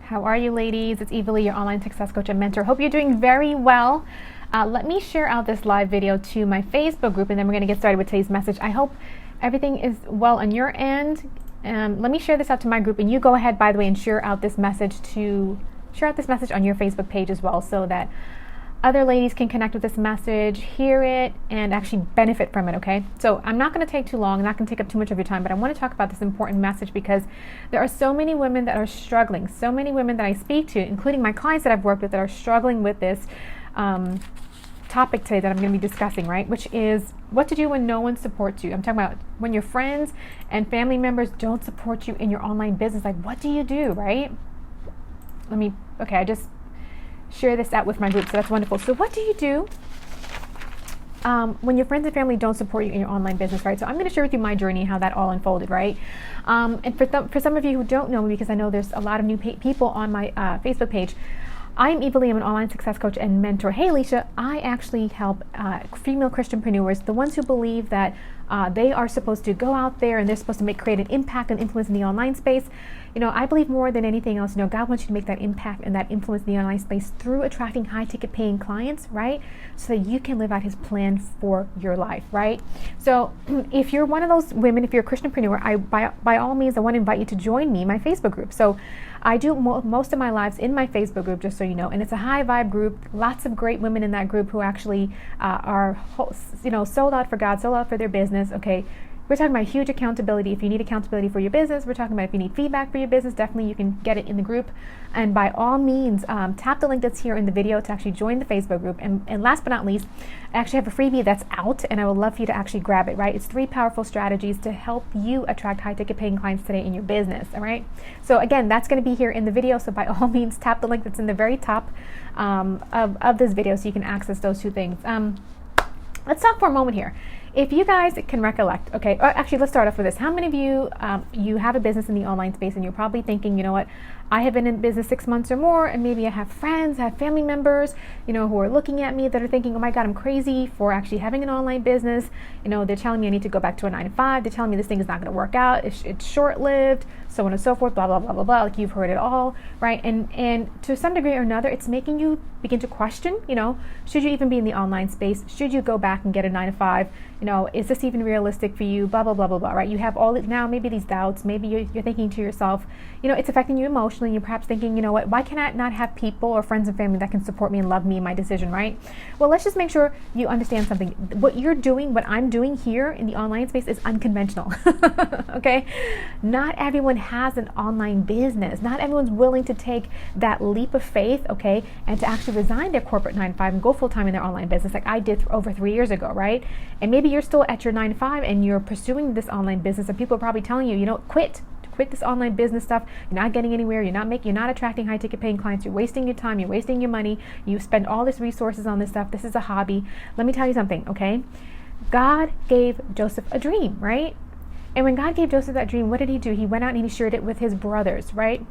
How are you, ladies? It's Eva Lee, your online success coach and mentor. Hope you're doing very well. Let me share out this live video to my Facebook group, and then we're going to get started with today's message. I hope everything is well on your end. Let me share this out to my group, and you go ahead, by the way, and share out this message on your Facebook page as well, so that other ladies can connect with this message, hear it, and actually benefit from it, okay? So I'm not going to take too long, I'm not going to take up too much of your time, but I want to talk about this important message because there are so many women that are struggling, so many women that I speak to, including my clients that I've worked with, that are struggling with this topic today that I'm going to be discussing, right? Which is what to do when no one supports you. I'm talking about when your friends and family members don't support you in your online business. Like, what do you do, right? I just share this out with my group, so that's wonderful. So what do you do when your friends and family don't support you in your online business, right? So I'm going to share with you my journey, how that all unfolded, right? And for some of you who don't know me, because I know there's a lot of new people on my Facebook page, I'm Eva Lee. I'm an online success coach and mentor. Hey, Alicia, I actually help female Christianpreneurs, the ones who believe that they are supposed to go out there and they're supposed to create an impact and influence in the online space. You know, I believe more than anything else, God wants you to make that impact and that influence in the online space through attracting high ticket paying clients, right? So that you can live out his plan for your life, right? So if you're one of those women, if you're a Christianpreneur, by all means, I want to invite you to join me, my Facebook group. So I do most of my lives in my Facebook group, just so you know, and it's a high vibe group. Lots of great women in that group who actually are, sold out for God, sold out for their business. Okay, we're talking about huge accountability. If you need accountability for your business, we're talking about if you need feedback for your business, definitely you can get it in the group. And by all means, tap the link that's here in the video to actually join the Facebook group. And last but not least, I actually have a freebie that's out, and I would love for you to actually grab it, right? It's 3 powerful strategies to help you attract high ticket paying clients today in your business, all right? So again, that's going to be here in the video. So by all means, tap the link that's in the very top of this video so you can access those 2 things. Let's talk for a moment here. If you guys can recollect, okay, or actually let's start off with this. How many of you, you have a business in the online space and you're probably thinking, you know what, I have been in business 6 months or more, and maybe I have friends, I have family members, who are looking at me that are thinking, oh my God, I'm crazy for actually having an online business. They're telling me I need to go back to a 9-to-5. They're telling me this thing is not going to work out. It's short-lived, so on and so forth, blah, blah, blah, blah, blah. Like, you've heard it all, right? And to some degree or another, it's making you begin to question, should you even be in the online space? Should you go back and get a 9-to-5? Is this even realistic for you? Blah, blah, blah, blah, blah, right? You have all now maybe these doubts. Maybe you're thinking to yourself, it's affecting you emotionally. You're perhaps thinking, why can I not have people or friends and family that can support me and love me in my decision, right? Well, let's just make sure you understand something. What you're doing, what I'm doing here in the online space is unconventional, okay? Not everyone has an online business. Not everyone's willing to take that leap of faith, okay, and to actually resign their corporate 9-to-5 and go full-time in their online business like I did over 3 years ago, right? And maybe you're still at your 9-to-5 and you're pursuing this online business, and people are probably telling you, quit this online business stuff. You're not getting anywhere. You're not attracting high ticket paying clients. You're wasting your time. You're wasting your money. You spend all this resources on this stuff. This is a hobby. Let me tell you something, okay? God gave Joseph a dream, right? And when God gave Joseph that dream, what did he do? He went out and he shared it with his brothers, right?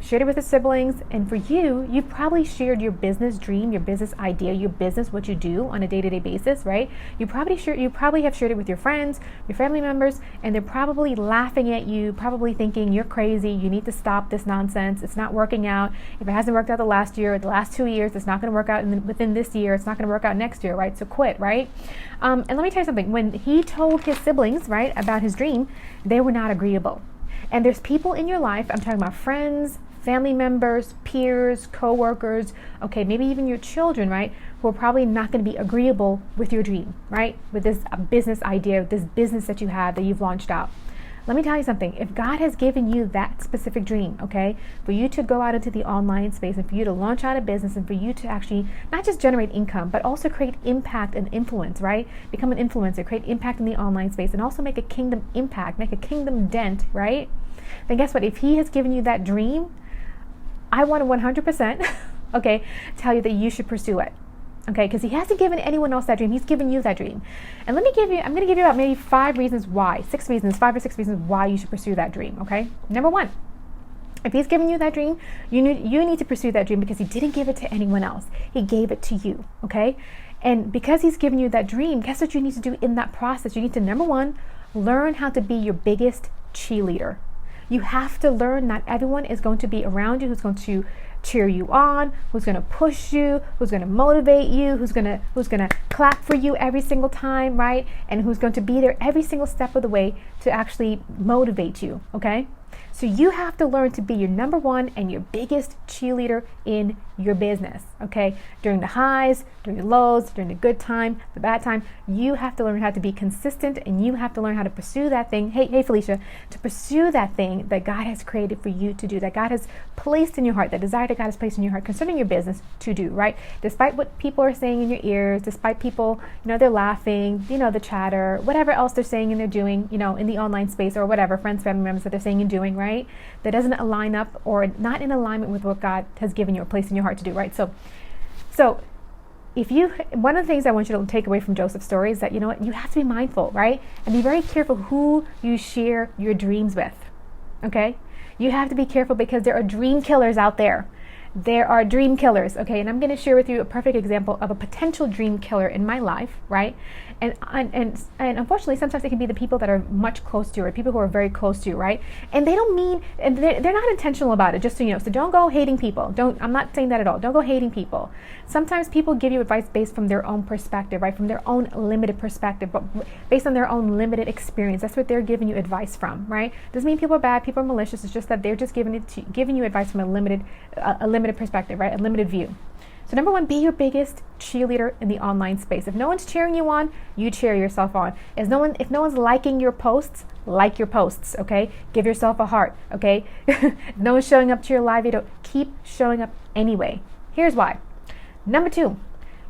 Shared it with his siblings. And for you've probably shared your business dream, your business idea, your business, what you do on a day-to-day basis, right? You probably have shared it with your friends, your family members, and they're probably laughing at you, probably thinking you're crazy, you need to stop this nonsense, it's not working out. If it hasn't worked out the last year or the last 2 years, it's not going to work out within this year, it's not going to work out next year, right? So quit, right? And let me tell you something. When he told his siblings, right, about his dream, they were not agreeable. And there's people in your life, I'm talking about friends, family members, peers, co-workers, okay, maybe even your children, right, who are probably not going to be agreeable with your dream, right, with this business idea, this business that you have that you've launched out. Let me tell you something. If God has given you that specific dream, okay, for you to go out into the online space and for you to launch out a business and for you to actually not just generate income, but also create impact and influence, right, become an influencer, create impact in the online space, and also make a kingdom impact, make a kingdom dent, right, then guess what? If he has given you that dream, I want to 100%, okay, tell you that you should pursue it, okay, because he hasn't given anyone else that dream. He's given you that dream. And I'm going to give you about maybe 5 or 6 reasons why you should pursue that dream, okay? Number 1, if he's given you that dream, you need to pursue that dream because he didn't give it to anyone else. He gave it to you, okay? And because he's given you that dream, guess what you need to do in that process? You need to, number 1, learn how to be your biggest cheerleader. You have to learn not everyone is going to be around you who's going to cheer you on, who's going to push you, who's going to motivate you, who's going to clap for you every single time, right? And who's going to be there every single step of the way to actually motivate you, okay? So you have to learn to be your number one and your biggest cheerleader in your business, okay? During the highs, during the lows, during the good time, the bad time, you have to learn how to be consistent, and you have to learn how to pursue that thing. Hey, Felicia, to pursue that thing that God has created for you to do, that God has placed in your heart, that desire that God has placed in your heart concerning your business to do, right? Despite what people are saying in your ears, despite people, they're laughing, the chatter, whatever else they're saying and they're doing, in the online space or whatever, friends, family members that they're saying and doing, right? That doesn't align up or not in alignment with what God has given you or placed in your heart to do, right? So one of the things I want you to take away from Joseph's story is that, you have to be mindful, right? And be very careful who you share your dreams with, okay? You have to be careful because there are dream killers out there. There are dream killers, okay? And I'm going to share with you a perfect example of a potential dream killer in my life, right? And unfortunately, sometimes it can be the people that are much close to you, or people who are very close to you, right? And they don't mean, and they're not intentional about it, just so you know. So don't go hating people. I'm not saying that at all. Don't go hating people. Sometimes people give you advice based from their own perspective, right? From their own limited perspective, but based on their own limited experience. That's what they're giving you advice from, right? Doesn't mean people are bad, people are malicious. It's just that they're just giving you advice from a limited perspective, right? A limited view. So number one, be your biggest cheerleader in the online space. If no one's cheering you on, you cheer yourself on. If no one's liking your posts, like your posts, okay? Give yourself a heart, okay? If no one's showing up to your live video, keep showing up anyway. Here's why. Number two,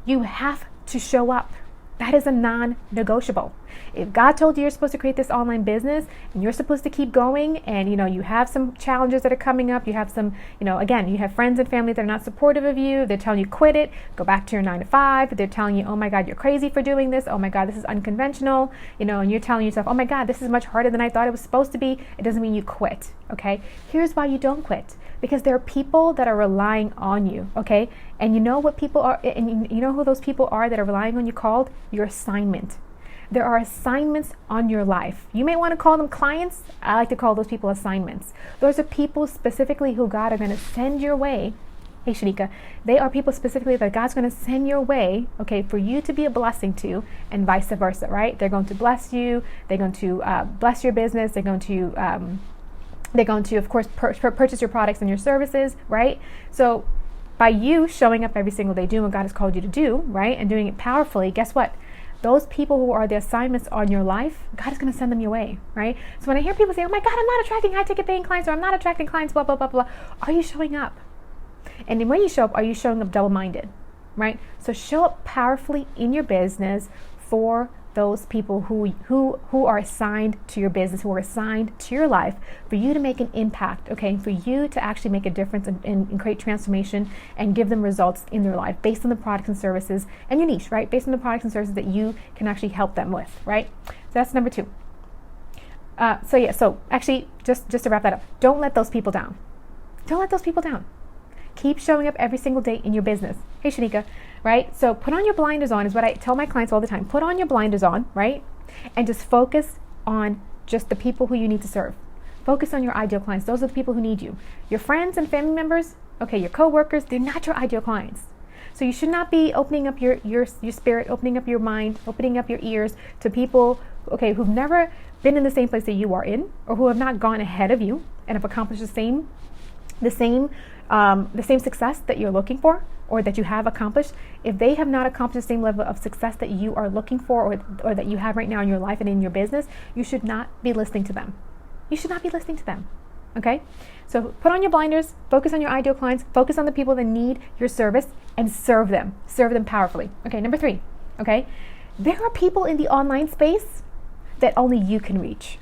you have to show up. That is a non-negotiable. If God told you you're supposed to create this online business and you're supposed to keep going, and you have some challenges that are coming up, you have some, again, you have friends and family that are not supportive of you, they're telling you quit it, go back to your 9-to-5, they're telling you, oh my God, you're crazy for doing this, oh my God, this is unconventional, and you're telling yourself, oh my God, this is much harder than I thought it was supposed to be. It doesn't mean you quit, okay? Here's why you don't quit. Because there are people that are relying on you, okay? And you know what people are, and you know who those people are that are relying on you called? Your assignment. There are assignments on your life. You may want to call them clients. I like to call those people assignments. Those are people specifically who God are going to send your way. Hey, Shanika, they are people specifically that God's going to send your way, okay, for you to be a blessing to, and vice versa, right? They're going to bless you. They're going to bless your business. They're going to, of course, purchase your products and your services, right? So by you showing up every single day, doing what God has called you to do, right, and doing it powerfully, guess what? Those people who are the assignments on your life, God is going to send them your way, right? So when I hear people say, oh my God, I'm not attracting high-ticket paying clients, or I'm not attracting clients, blah, blah, blah, blah, are you showing up? And then when you show up, are you showing up double-minded, right? So show up powerfully in your business for those people who are assigned to your business, who are assigned to your life, for you to make an impact, okay, for you to actually make a difference and create transformation and give them results in their life based on the products and services and your niche, right? Based on the products and services that you can actually help them with, right? So that's number two. So actually, just to wrap that up, don't let those people down. Don't let those people down. Keep showing up every single day in your business. Hey, Shanika, right? So put on your blinders on is what I tell my clients all the time. Put on your blinders on, right? And just focus on just the people who you need to serve. Focus on your ideal clients. Those are the people who need you. Your friends and family members, okay, your coworkers, they're not your ideal clients. So you should not be opening up your spirit, opening up your mind, opening up your ears to people, okay, who've never been in the same place that you are in, or who have not gone ahead of you and have accomplished the same success that you're looking for, or that you have accomplished. If they have not accomplished the same level of success that you are looking for, or that you have right now in your life and in your business, you should not be listening to them. You should not be listening to them. Okay? So put on your blinders, focus on your ideal clients, focus on the people that need your service, and serve them. Serve them powerfully. Okay, number three. Okay? There are people in the online space that only you can reach.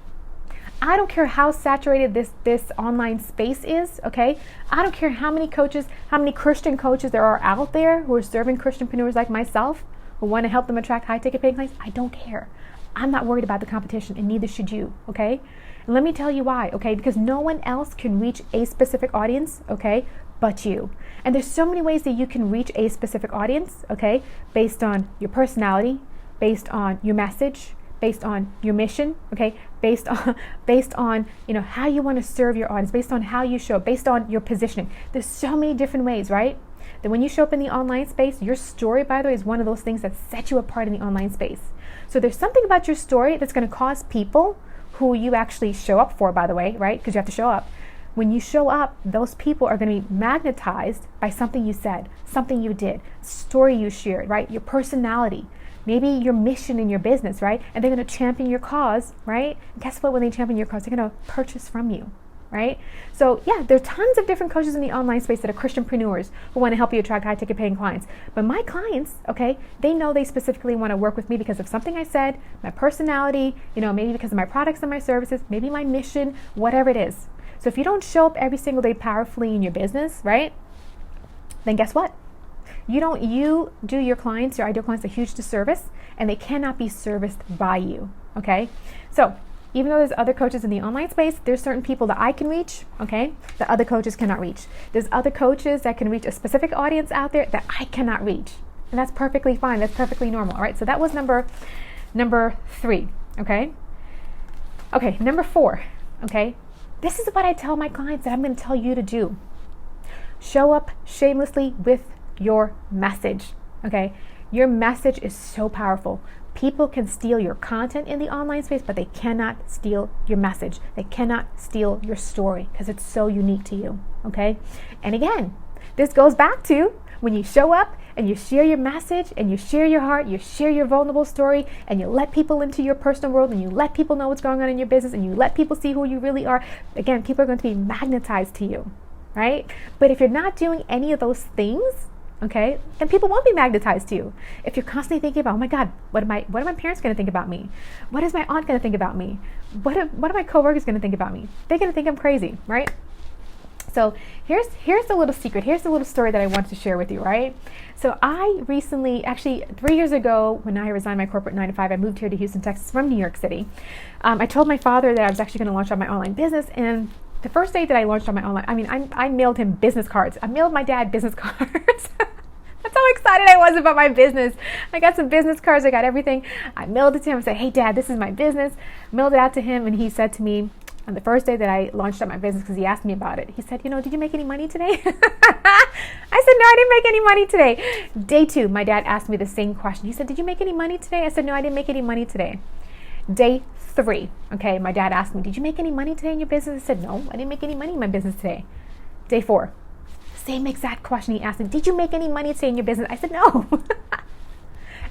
I don't care how saturated this online space is, okay? I don't care how many coaches, how many Christian coaches there are out there who are serving Christianpreneurs like myself, who want to help them attract high-ticket paying clients. I don't care. I'm not worried about the competition, and neither should you, okay? And let me tell you why, okay? Because no one else can reach a specific audience, okay, but you. And there's so many ways that you can reach a specific audience, okay, based on your personality, based on your message, based on your mission, okay, based on how you want to serve your audience, based on how you show, based on your positioning. There's so many different ways, right? That when you show up in the online space, your story, by the way, is one of those things that set you apart in the online space. So there's something about your story that's going to cause people who you actually show up for, by the way, right? Because you have to show up. When you show up, those people are going to be magnetized by something you said, something you did, story you shared, right? Your personality. Maybe your mission in your business, right? And they're going to champion your cause, right? And guess what? When they champion your cause, they're going to purchase from you, right? So yeah, there are tons of different coaches in the online space that are Christianpreneurs who want to help you attract high ticket paying clients. But my clients, okay, they know they specifically want to work with me because of something I said, my personality, maybe because of my products and my services, maybe my mission, whatever it is. So if you don't show up every single day powerfully in your business, right? Then guess what? You do your clients, your ideal clients, a huge disservice, and they cannot be serviced by you, okay? So even though there's other coaches in the online space, there's certain people that I can reach, okay, that other coaches cannot reach. There's other coaches that can reach a specific audience out there that I cannot reach. And that's perfectly fine. That's perfectly normal, all right? So that was number 3, okay? Okay, number 4, okay? This is what I tell my clients that I'm going to tell you to do. Show up shamelessly with your message, okay? Your message is so powerful. People can steal your content in the online space, but they cannot steal your message. They cannot steal your story because it's so unique to you, okay? And again, this goes back to when you show up and you share your message and you share your heart, you share your vulnerable story, and you let people into your personal world and you let people know what's going on in your business and you let people see who you really are. Again, people are going to be magnetized to you, right? But if you're not doing any of those things, okay, then people won't be magnetized to you. If you're constantly thinking about, oh my God, what are my parents going to think about me? What is my aunt going to think about me? What are my coworkers going to think about me? They're going to think I'm crazy, right? So here's the little secret. Here's the little story that I wanted to share with you, right? So I recently, actually 3 years ago, when I resigned my corporate 9-to-5, I moved here to Houston, Texas from New York City. I told my father that I was actually going to launch on my online business, and the first day that I launched on my online, I mailed him business cards. I mailed my dad business cards. That's how excited I was about my business. I got some business cards. I got everything. I mailed it to him. I said, hey, Dad, this is my business. Mailed it out to him, and he said to me on the first day that I launched on my business, because he asked me about it, he said, did you make any money today? I said, no, I didn't make any money today. Day 2, my dad asked me the same question. He said, did you make any money today? I said, no, I didn't make any money today. Day 3, okay, my dad asked me, did you make any money today in your business? I said, no, I didn't make any money in my business today. Day 4, same exact question he asked me, did you make any money today in your business? I said, no.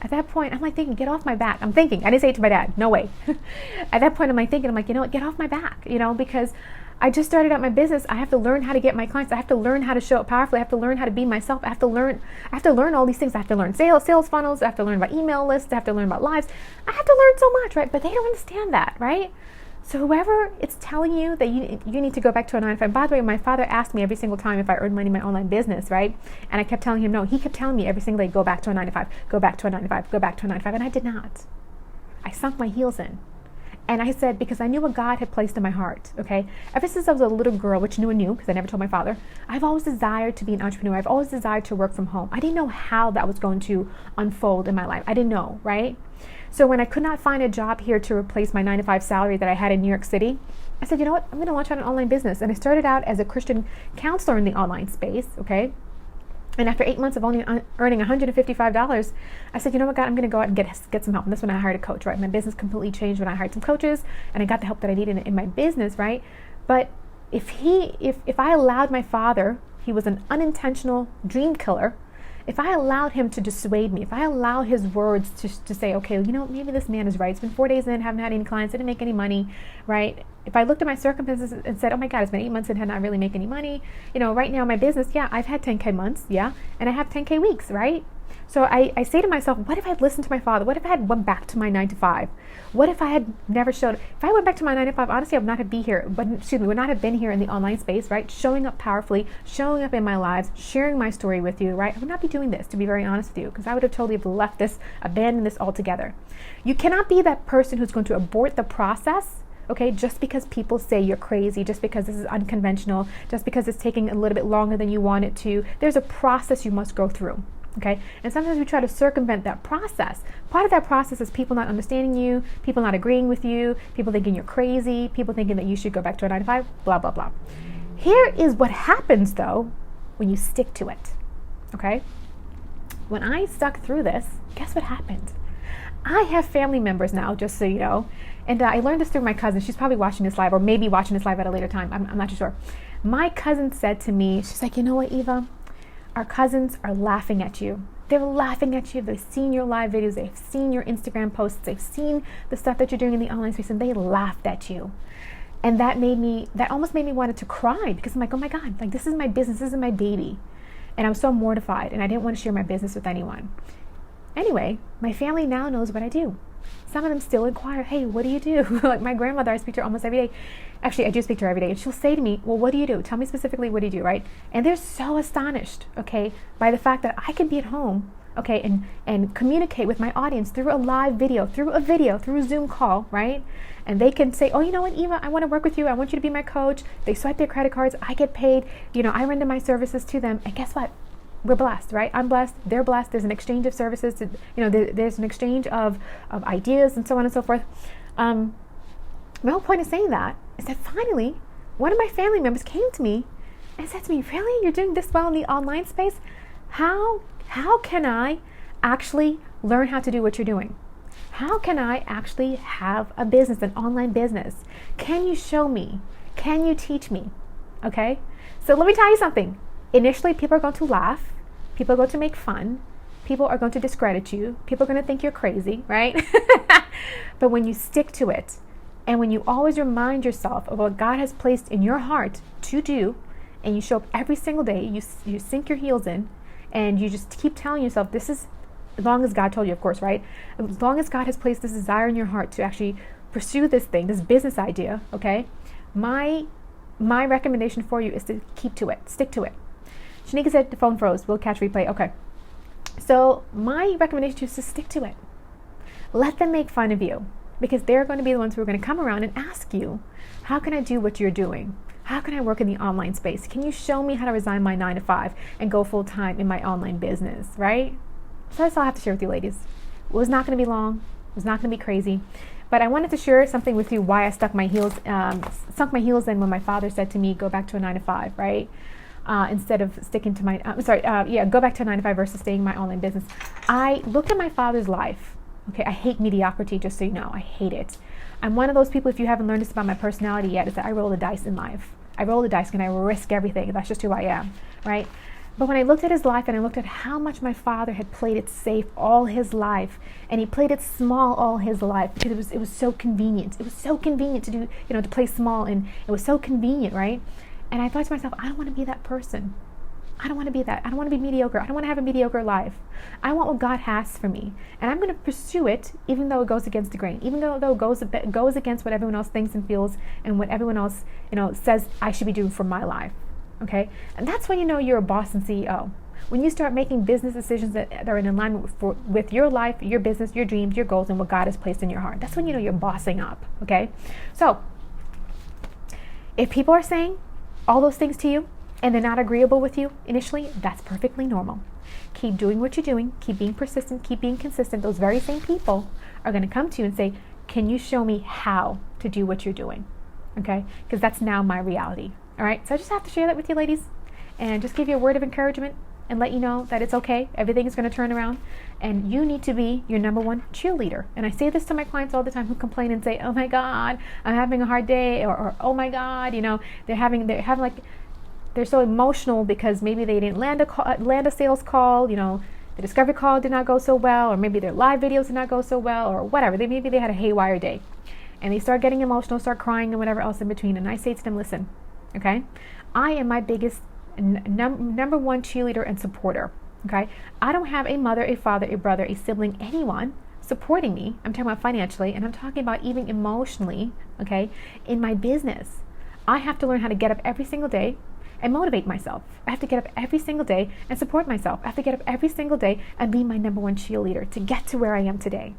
At that point, I'm like thinking, get off my back. I'm thinking, I didn't say it to my dad, no way. At that point, I'm like, you know what, get off my back, because I just started out my business. I have to learn how to get my clients. I have to learn how to show up powerfully. I have to learn how to be myself. I have to learn all these things. I have to learn sales funnels. I have to learn about email lists. I have to learn about lives. I have to learn so much, right? But they don't understand that, right? So whoever is telling you that you need to go back to a 9-to-5. By the way, my father asked me every single time if I earned money in my online business, right? And I kept telling him no. He kept telling me every single day, go back to a 9-to-5, go back to a 9-to-5, go back to a 9-to-5. And I did not. I sunk my heels in. And I said, because I knew what God had placed in my heart, okay? Ever since I was a little girl, which I knew, because I never told my father, I've always desired to be an entrepreneur. I've always desired to work from home. I didn't know how that was going to unfold in my life. I didn't know, right? So when I could not find a job here to replace my 9-to-5 salary that I had in New York City, I said, you know what? I'm going to launch out an online business. And I started out as a Christian counselor in the online space, okay? And after 8 months of only earning $155, I said, you know what, God, I'm going to go out and get some help. And that's when I hired a coach, right? My business completely changed when I hired some coaches, and I got the help that I needed in my business, right? But if I allowed my father, he was an unintentional dream killer, if I allowed him to dissuade me, if I allow his words to say, okay, maybe this man is right. It's been 4 days in, haven't had any clients, didn't make any money, right? If I looked at my circumstances and said, oh my God, it's been 8 months and had not really make any money, right now my business, yeah, I've had 10K months, yeah, and I have 10K weeks, right? So I say to myself, what if I had listened to my father? What if I had went back to my 9-to-5? What if I had never showed? If I went back to my 9-to-5, honestly, I would not have would not have been here in the online space, right? Showing up powerfully, showing up in my lives, sharing my story with you, right? I would not be doing this, to be very honest with you, because I would have totally left this, abandoned this altogether. You cannot be that person who's going to abort the process, okay, just because people say you're crazy, just because this is unconventional, just because it's taking a little bit longer than you want it to. There's a process you must go through. Okay, and sometimes we try to circumvent that process. Part of that process is people not understanding you, people not agreeing with you, people thinking you're crazy, people thinking that you should go back to a 9 to 5, blah, blah, blah. Here is what happens though when you stick to it. Okay, when I stuck through this, guess what happened? I have family members now, just so you know, and I learned this through my cousin. She's probably watching this live, or maybe watching this live at a later time. I'm not too sure. My cousin said to me, she's like, you know what, Eva? Our cousins are laughing at you. They're laughing at you. They've seen your live videos. They've seen your Instagram posts. They've seen the stuff that you're doing in the online space, and they laughed at you. And that almost made me wanted to cry, because I'm like, oh my God, like this is my business. This is my baby. And I'm so mortified, and I didn't want to share my business with anyone. Anyway, my family now knows what I do. Some of them still inquire, hey, what do you do? Like my grandmother, I speak to her almost every day. Actually, I do speak to her every day. And she'll say to me, well, what do you do? Tell me specifically, what do you do, right? And they're so astonished, okay, by the fact that I can be at home, okay, and communicate with my audience through a live video, through a Zoom call, right? And they can say, oh, you know what, Eva, I want to work with you. I want you to be my coach. They swipe their credit cards. I get paid. You know, I render my services to them. And guess what? We're blessed, right? I'm blessed. They're blessed. There's an exchange of services. There's an exchange of ideas and so on and so forth. My whole point of saying that is that finally, one of my family members came to me and said to me, really? You're doing this well in the online space? How can I actually learn how to do what you're doing? How can I actually have a business, an online business? Can you show me? Can you teach me? Okay? So let me tell you something. Initially, people are going to laugh. People are going to make fun. People are going to discredit you. People are going to think you're crazy, right? But when you stick to it, and when you always remind yourself of what God has placed in your heart to do, and you show up every single day, you sink your heels in, and you just keep telling yourself, this is, as long as God told you, of course, right? As long as God has placed this desire in your heart to actually pursue this thing, this business idea, okay? My recommendation for you is to keep to it, stick to it. Shanika said the phone froze. We'll catch replay. Okay. So my recommendation to you is to stick to it. Let them make fun of you, because they're going to be the ones who are going to come around and ask you, how can I do what you're doing? How can I work in the online space? Can you show me how to resign my 9 to 5 and go full time in my online business, right? So that's all I have to share with you, ladies. It was not going to be long. It was not going to be crazy. But I wanted to share something with you why I sunk my heels in when my father said to me, go back to a 9 to 5, right? Instead of sticking to my, go back to a 9 to 5 versus staying in my online business. I looked at my father's life. Okay, I hate mediocrity, just so you know. I hate it. I'm one of those people, if you haven't learned this about my personality yet, is that I roll the dice in life. I roll the dice and I risk everything. That's just who I am, right? But when I looked at his life and I looked at how much my father had played it safe all his life, and he played it small all his life, because it was so convenient. It was so convenient to do, to play small, and it was so convenient, right? And I thought to myself, I don't want to be that person. I don't want to be that. I don't want to be mediocre. I don't want to have a mediocre life. I want what God has for me. And I'm going to pursue it, even though it goes against the grain, even though it goes against what everyone else thinks and feels and what everyone else, says I should be doing for my life. Okay? And that's when you know you're a boss and CEO. When you start making business decisions that are in alignment with your life, your business, your dreams, your goals, and what God has placed in your heart. That's when you know you're bossing up. Okay? So, if people are saying all those things to you, and they're not agreeable with you initially, that's perfectly normal. Keep doing what you're doing. Keep being persistent. Keep being consistent. Those very same people are going to come to you and say, can you show me how to do what you're doing? Okay? Because that's now my reality. All right? So I just have to share that with you, ladies, and just give you a word of encouragement and let you know that it's okay. Everything is going to turn around, and you need to be your number one cheerleader. And I say this to my clients all the time who complain and say, oh my God, I'm having a hard day, or oh my God, they're having like, they're so emotional because maybe they didn't land a sales call, the discovery call did not go so well, or maybe their live videos did not go so well, or whatever. Maybe they had a haywire day, and they start getting emotional, start crying, and whatever else in between. And I say to them, listen, okay, I am my biggest number one cheerleader and supporter. Okay, I don't have a mother, a father, a brother, a sibling, anyone supporting me. I'm talking about financially, and I'm talking about even emotionally. Okay, in my business, I have to learn how to get up every single day and motivate myself. I have to get up every single day and support myself. I have to get up every single day and be my number one cheerleader to get to where I am today.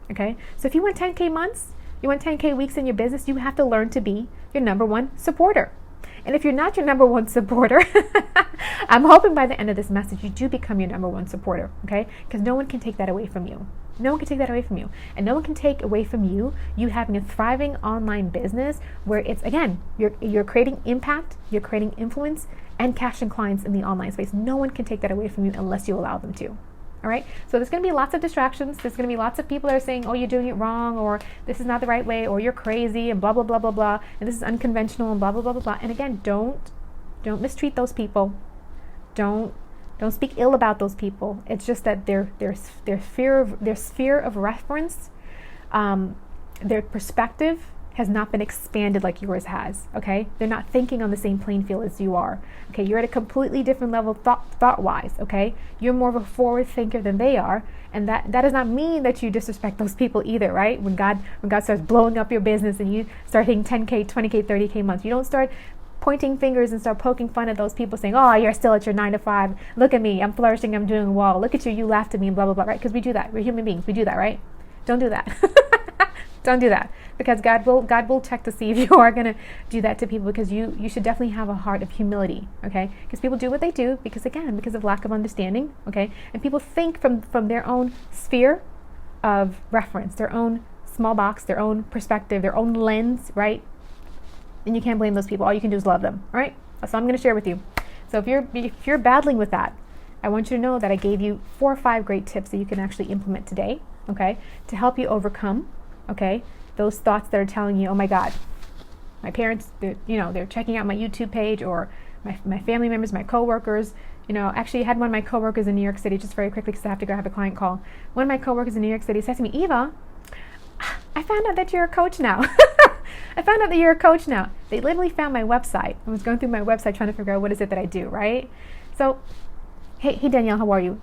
Okay? So if you want 10K months, you want 10K weeks in your business, you have to learn to be your number one supporter. And if you're not your number one supporter, I'm hoping by the end of this message, you do become your number one supporter, okay? Because no one can take that away from you. No one can take that away from you. And no one can take away from you having a thriving online business where it's, again, you're creating impact, you're creating influence, and cashing clients in the online space. No one can take that away from you unless you allow them to. All right. So there's going to be lots of distractions. There's going to be lots of people that are saying, oh, you're doing it wrong, or this is not the right way, or you're crazy, and blah, blah, blah, blah, blah, and this is unconventional, and blah, blah, blah, blah, blah. And again, don't mistreat those people. Don't speak ill about those people. It's just that their sphere of reference, their perspective has not been expanded like yours has. Okay, they're not thinking on the same playing field as you are. Okay, you're at a completely different level thought-wise. Okay, you're more of a forward thinker than they are, and that does not mean that you disrespect those people either, right? When God starts blowing up your business and you start hitting 10K, 20K, 30K months, you don't start pointing fingers and start poking fun at those people saying, oh, you're still at your 9 to 5. Look at me, I'm flourishing, I'm doing well. Look at you, you laughed at me, and blah, blah, blah, right? Because we do that. We're human beings. We do that, right? Don't do that. Don't do that, because God will check to see if you are going to do that to people, because you should definitely have a heart of humility, okay? Because people do what they do because of lack of understanding, okay? And people think from their own sphere of reference, their own small box, their own perspective, their own lens, right? And you can't blame those people. All you can do is love them, all right? So I'm going to share with you. So if you're battling with that, I want you to know that I gave you 4 or 5 great tips that you can actually implement today, okay, to help you overcome, okay, those thoughts that are telling you, oh my God, my parents, they're checking out my YouTube page, or my family members, my coworkers. Actually, I had one of my coworkers in New York City, just very quickly because I have to go have a client call. One of my coworkers in New York City said to me, Eva, I found out that you're a coach now. I found out that you're a coach now. They literally found my website. I was going through my website trying to figure out what is it that I do, right? So, hey Danielle, how are you?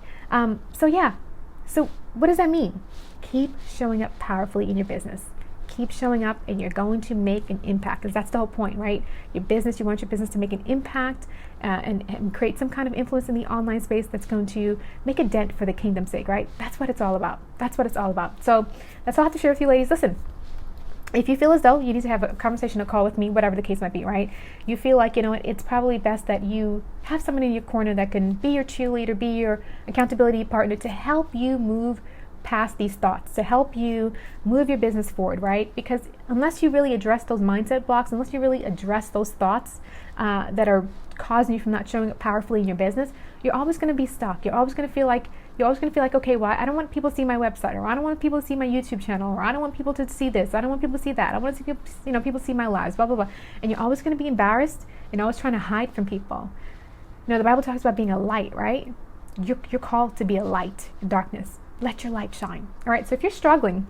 So what does that mean? Keep showing up powerfully in your business. Keep showing up, and you're going to make an impact, because that's the whole point, right? Your business, you want your business to make an impact and create some kind of influence in the online space that's going to make a dent for the kingdom's sake, right? That's what it's all about. That's what it's all about. So that's all I have to share with you, ladies. Listen, if you feel as though you need to have a conversation, a call with me, whatever the case might be, right? You feel like, it's probably best that you have someone in your corner that can be your cheerleader, be your accountability partner to help you move past these thoughts, to help you move your business forward, right? Because unless you really address those mindset blocks, unless you really address those thoughts that are causing you from not showing up powerfully in your business, you're always going to be stuck. You're always going to feel like, okay, well, I don't want people to see my website, or I don't want people to see my YouTube channel, or I don't want people to see this, I don't want people to see that, I want to see people see my lives, blah, blah, blah. And you're always going to be embarrassed and always trying to hide from people. The Bible talks about being a light, right? You're called to be a light in darkness. Let your light shine. All right, so if you're struggling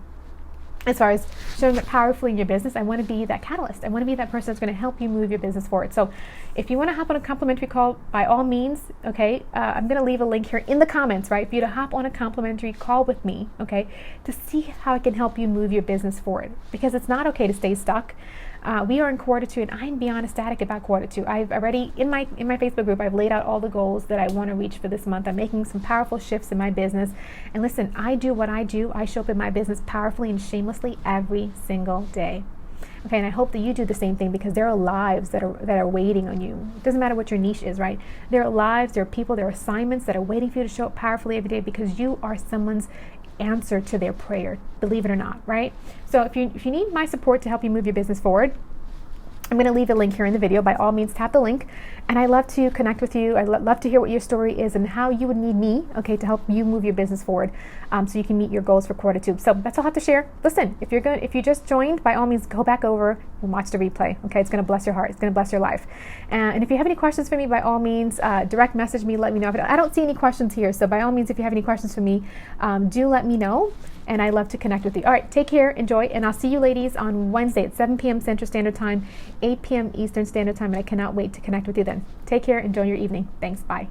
as far as showing up powerfully in your business, I want to be that catalyst. I want to be that person that's going to help you move your business forward. So if you want to hop on a complimentary call, by all means, okay, I'm going to leave a link here in the comments, right, for you to hop on a complimentary call with me, okay, to see how I can help you move your business forward. Because it's not okay to stay stuck. We are in quarter 2, and I'm beyond ecstatic about quarter 2. I've already, in my Facebook group, I've laid out all the goals that I want to reach for this month. I'm making some powerful shifts in my business. And listen, I do what I do. I show up in my business powerfully and shamelessly every single day. Okay, and I hope that you do the same thing, because there are lives that are waiting on you. It doesn't matter what your niche is, right? There are lives, there are people, there are assignments that are waiting for you to show up powerfully every day, because you are someone's answer to their prayer, believe it or not, right? So if you need my support to help you move your business forward, I'm going to leave a link here in the video. By all means, tap the link. And I'd love to connect with you. I'd love to hear what your story is and how you would need me, okay, to help you move your business forward, so you can meet your goals for quarter 2. So that's all I have to share. Listen, if you just joined, by all means, go back over and watch the replay, okay? It's going to bless your heart. It's going to bless your life. And if you have any questions for me, by all means, direct message me. Let me know. I don't see any questions here. So by all means, if you have any questions for me, do let me know. And I love to connect with you. All right, take care, enjoy, and I'll see you ladies on Wednesday at 7 p.m. Central Standard Time, 8 p.m. Eastern Standard Time, and I cannot wait to connect with you then. Take care, enjoy your evening. Thanks, bye.